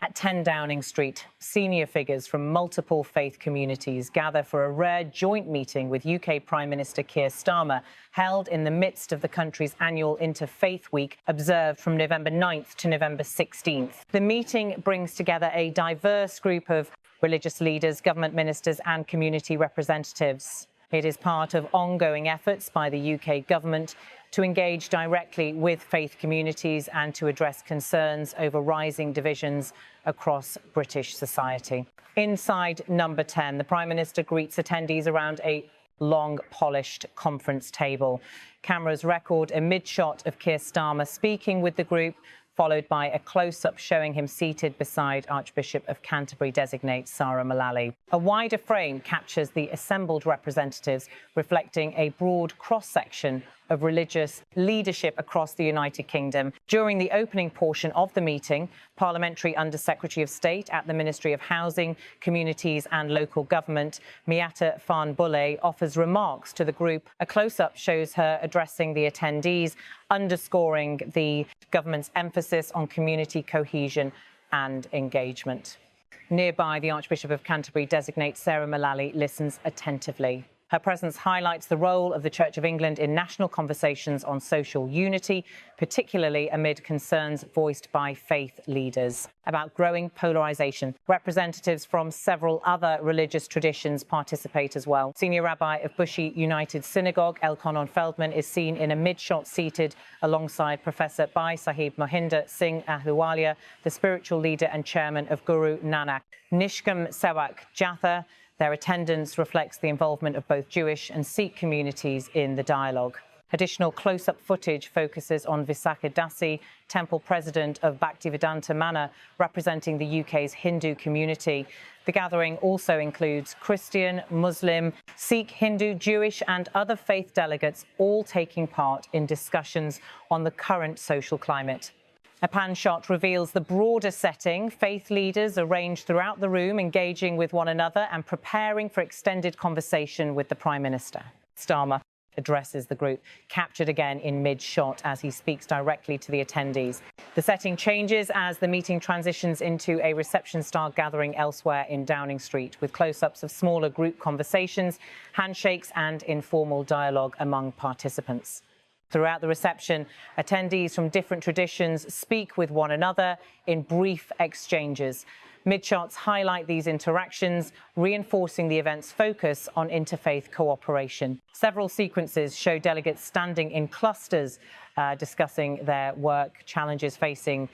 At 10 Downing Street, senior figures from multiple faith communities gather for a rare joint meeting with UK Prime Minister Keir Starmer, held in the midst of the country's annual Interfaith Week, observed from November 9th to November 16th. The meeting brings together a diverse group of religious leaders, government ministers and community representatives. It is part of ongoing efforts by the UK government to engage directly with faith communities and to address concerns over rising divisions across British society. Inside number 10, the Prime Minister greets attendees around a long, polished conference table. Cameras record a mid-shot of Keir Starmer speaking with the group, followed by a close-up showing him seated beside Archbishop of Canterbury designate Sarah Mullally. A wider frame captures the assembled representatives, reflecting a broad cross-section of religious leadership across the United Kingdom. During the opening portion of the meeting, Parliamentary Under-Secretary of State at the Ministry of Housing, Communities and Local Government, Miata Fahnbulleh, offers remarks to the group. A close-up shows her addressing the attendees, underscoring the government's emphasis on community cohesion and engagement. Nearby, the Archbishop of Canterbury designate Sarah Mullally listens attentively. Her presence highlights the role of the Church of England in national conversations on social unity, particularly amid concerns voiced by faith leaders about growing polarisation. Representatives from several other religious traditions participate as well. Senior Rabbi of Bushi United Synagogue, Elchanan Feldman, is seen in a mid-shot seated alongside Professor Bhai Sahib Mohinder Singh Ahluwalia, the spiritual leader and chairman of Guru Nanak. Nishkam Sewak Jatha. Their attendance reflects the involvement of both Jewish and Sikh communities in the dialogue. Additional close-up footage focuses on Visakha Dasi, temple president of Bhaktivedanta Manor, representing the UK's Hindu community. The gathering also includes Christian, Muslim, Sikh, Hindu, Jewish and other faith delegates, all taking part in discussions on the current social climate. A pan shot reveals the broader setting. Faith leaders arranged throughout the room, engaging with one another and preparing for extended conversation with the Prime Minister. Starmer addresses the group, captured again in mid-shot as he speaks directly to the attendees. The setting changes as the meeting transitions into a reception-style gathering elsewhere in Downing Street, with close-ups of smaller group conversations, handshakes and informal dialogue among participants. Throughout the reception, attendees from different traditions speak with one another in brief exchanges. Mid-shots highlight these interactions, reinforcing the event's focus on interfaith cooperation. Several sequences show delegates standing in clusters, discussing their work, challenges facing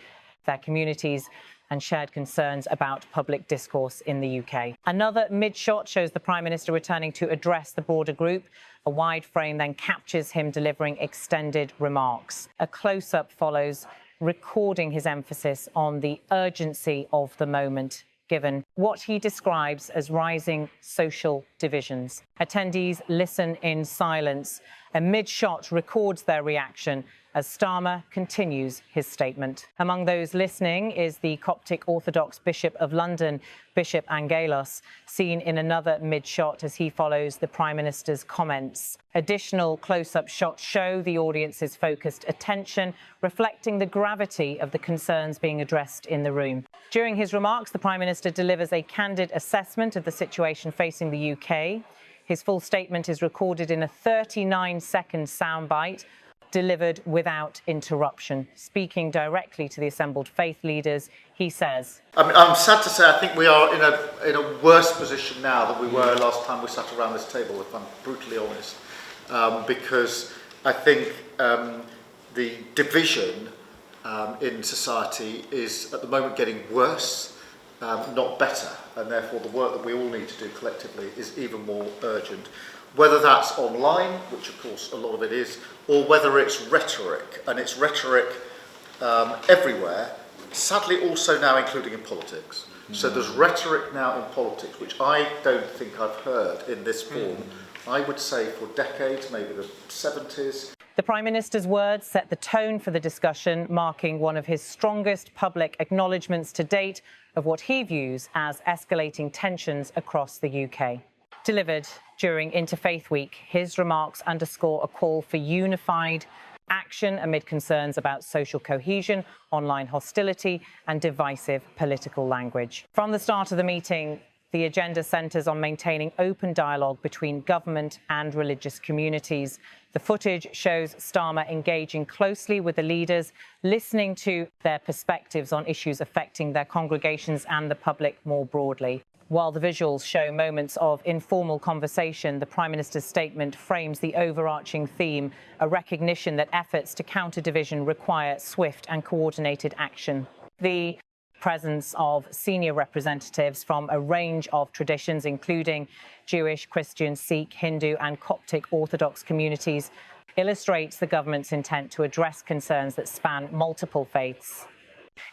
their communities, and shared concerns about public discourse in the UK. Another mid-shot shows the Prime Minister returning to address the broader group. A wide frame then captures him delivering extended remarks. A close-up follows, recording his emphasis on the urgency of the moment, given what he describes as rising social divisions. Attendees listen in silence. A mid-shot records their reaction as Starmer continues his statement. Among those listening is the Coptic Orthodox Bishop of London, Bishop Angelos, seen in another mid-shot as he follows the Prime Minister's comments. Additional close-up shots show the audience's focused attention, reflecting the gravity of the concerns being addressed in the room. During his remarks, the Prime Minister delivers a candid assessment of the situation facing the UK. His full statement is recorded in a 39-second soundbite, delivered without interruption. Speaking directly to the assembled faith leaders, he says, I'm sad to say I think we are in a worse position now than we were last time we sat around this table, if I'm brutally honest, because I think the division in society is at the moment getting worse, not better, and therefore the work that we all need to do collectively is even more urgent. Whether that's online, which of course a lot of it is, or whether it's rhetoric, and it's rhetoric everywhere, sadly also now including in politics. So there's rhetoric now in politics, which I don't think I've heard in this form, I would say for decades, maybe the 70s. The Prime Minister's words set the tone for the discussion, marking one of his strongest public acknowledgements to date of what he views as escalating tensions across the UK. Delivered during Interfaith Week, his remarks underscore a call for unified action amid concerns about social cohesion, online hostility and divisive political language. From the start of the meeting, the agenda centres on maintaining open dialogue between government and religious communities. The footage shows Starmer engaging closely with the leaders, listening to their perspectives on issues affecting their congregations and the public more broadly. While the visuals show moments of informal conversation, the Prime Minister's statement frames the overarching theme, a recognition that efforts to counter division require swift and coordinated action. The presence of senior representatives from a range of traditions, including Jewish, Christian, Sikh, Hindu and Coptic Orthodox communities, illustrates the government's intent to address concerns that span multiple faiths.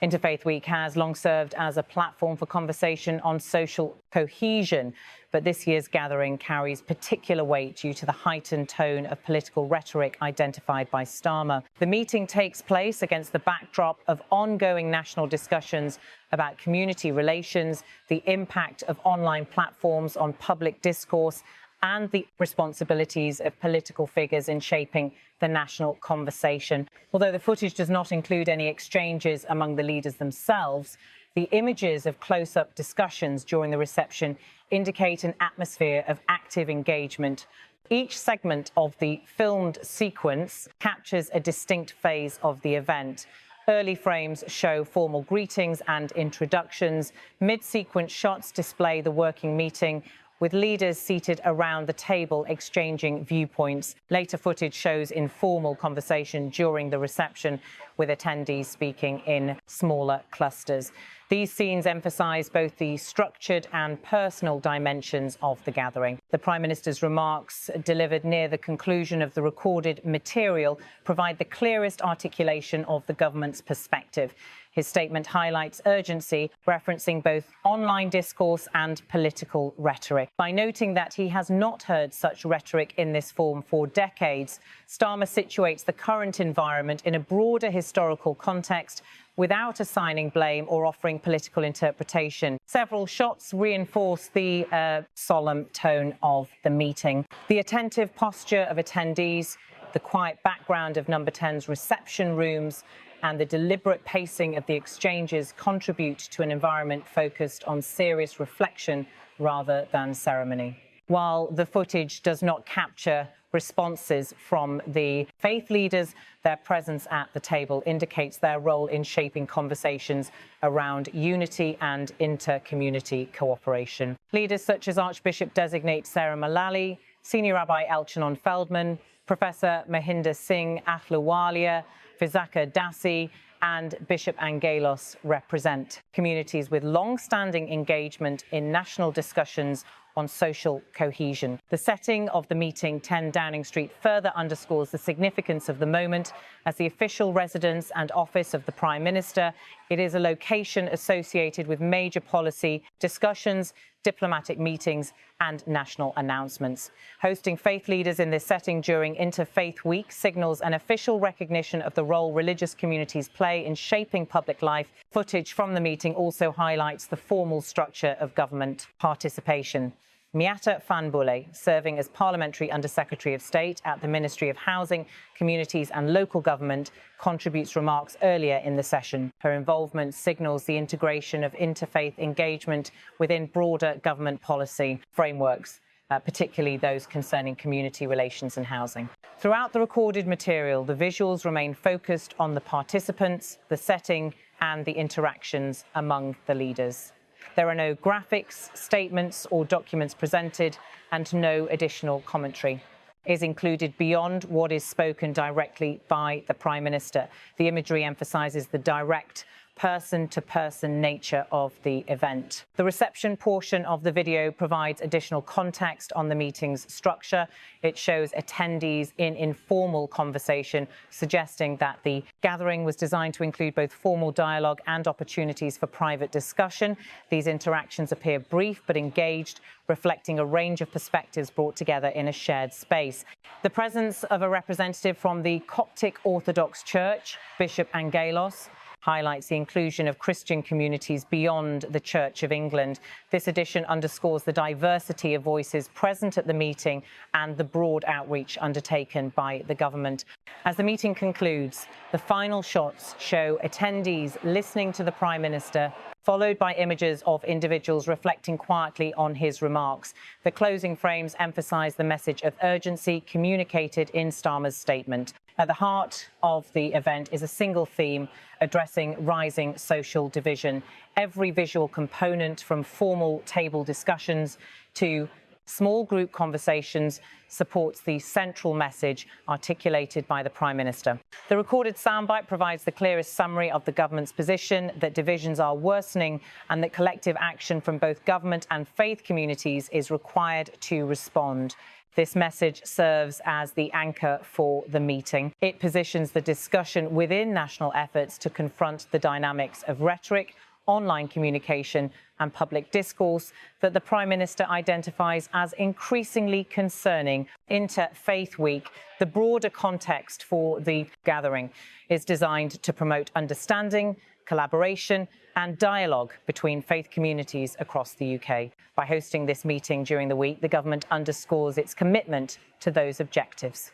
Interfaith Week has long served as a platform for conversation on social cohesion, but this year's gathering carries particular weight due to the heightened tone of political rhetoric identified by Starmer. The meeting takes place against the backdrop of ongoing national discussions about community relations, the impact of online platforms on public discourse, and the responsibilities of political figures in shaping the national conversation. Although the footage does not include any exchanges among the leaders themselves, the images of close-up discussions during the reception indicate an atmosphere of active engagement. Each segment of the filmed sequence captures a distinct phase of the event. Early frames show formal greetings and introductions. Mid-sequence shots display the working meeting, with leaders seated around the table exchanging viewpoints. Later footage shows informal conversation during the reception, with attendees speaking in smaller clusters. These scenes emphasise both the structured and personal dimensions of the gathering. The Prime Minister's remarks, delivered near the conclusion of the recorded material, provide the clearest articulation of the government's perspective. His statement highlights urgency, referencing both online discourse and political rhetoric. By noting that he has not heard such rhetoric in this form for decades, Starmer situates the current environment in a broader historical context without assigning blame or offering political interpretation. Several shots reinforce the solemn tone of the meeting. The attentive posture of attendees, the quiet background of Number 10's reception rooms, and the deliberate pacing of the exchanges contribute to an environment focused on serious reflection rather than ceremony. While the footage does not capture responses from the faith leaders, their presence at the table indicates their role in shaping conversations around unity and inter-community cooperation. Leaders such as Archbishop-designate Sarah Mullally, Senior Rabbi Elchanan Feldman, Professor Mahinder Singh Ahluwalia, Fizaka Dasi and Bishop Angelos represent communities with long-standing engagement in national discussions on social cohesion. The setting of the meeting, 10 Downing Street, further underscores the significance of the moment. As the official residence and office of the Prime Minister, it is a location associated with major policy discussions, diplomatic meetings and national announcements. Hosting faith leaders in this setting during Interfaith Week signals an official recognition of the role religious communities play in shaping public life. Footage from the meeting also highlights the formal structure of government participation. Miata Fanbule, serving as Parliamentary Under-Secretary of State at the Ministry of Housing, Communities and Local Government, contributes remarks earlier in the session. Her involvement signals the integration of interfaith engagement within broader government policy frameworks, particularly those concerning community relations and housing. Throughout the recorded material, the visuals remain focused on the participants, the setting and the interactions among the leaders. There are no graphics, statements or documents presented, and no additional commentary is included beyond what is spoken directly by the Prime Minister. The imagery emphasises the direct person-to-person nature of the event. The reception portion of the video provides additional context on the meeting's structure. It shows attendees in informal conversation, suggesting that the gathering was designed to include both formal dialogue and opportunities for private discussion. These interactions appear brief but engaged, reflecting a range of perspectives brought together in a shared space. The presence of a representative from the Coptic Orthodox Church, Bishop Angelos, highlights the inclusion of Christian communities beyond the Church of England. This addition underscores the diversity of voices present at the meeting and the broad outreach undertaken by the government. As the meeting concludes, the final shots show attendees listening to the Prime Minister, followed by images of individuals reflecting quietly on his remarks. The closing frames emphasise the message of urgency communicated in Starmer's statement. At the heart of the event is a single theme addressing rising social division. Every visual component, from formal table discussions to small group conversations, supports the central message articulated by the Prime Minister. The recorded soundbite provides the clearest summary of the government's position that divisions are worsening and that collective action from both government and faith communities is required to respond. This message serves as the anchor for the meeting. It positions the discussion within national efforts to confront the dynamics of rhetoric, online communication and public discourse that the Prime Minister identifies as increasingly concerning. Interfaith Week, the broader context for the gathering, is designed to promote understanding, collaboration and dialogue between faith communities across the UK. By hosting this meeting during the week, the government underscores its commitment to those objectives.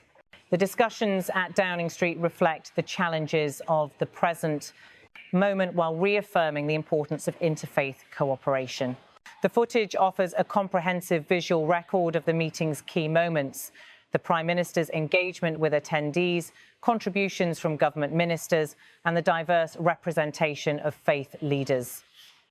The discussions at Downing Street reflect the challenges of the present moment while reaffirming the importance of interfaith cooperation. The footage offers a comprehensive visual record of the meeting's key moments: the Prime Minister's engagement with attendees, contributions from government ministers, and the diverse representation of faith leaders.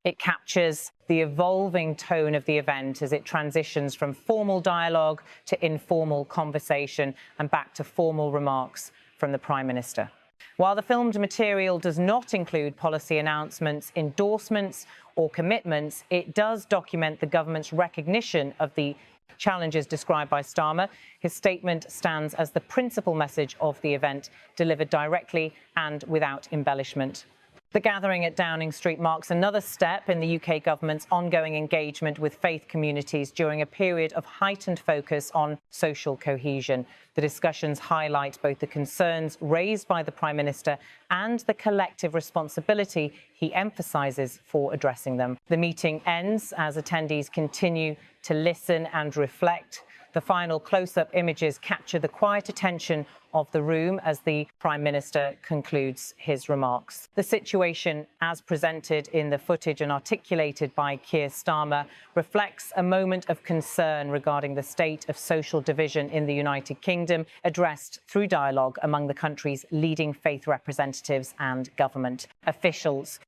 It captures the evolving tone of the event as it transitions from formal dialogue to informal conversation and back to formal remarks from the Prime Minister. While the filmed material does not include policy announcements, endorsements or commitments, it does document the government's recognition of the challenges described by Starmer. His statement stands as the principal message of the event, delivered directly and without embellishment. The gathering at Downing Street marks another step in the UK government's ongoing engagement with faith communities during a period of heightened focus on social cohesion. The discussions highlight both the concerns raised by the Prime Minister and the collective responsibility he emphasises for addressing them. The meeting ends as attendees continue to listen and reflect. The final close-up images capture the quiet attention of the room as the Prime Minister concludes his remarks. The situation, as presented in the footage and articulated by Keir Starmer, reflects a moment of concern regarding the state of social division in the United Kingdom, addressed through dialogue among the country's leading faith representatives and government officials.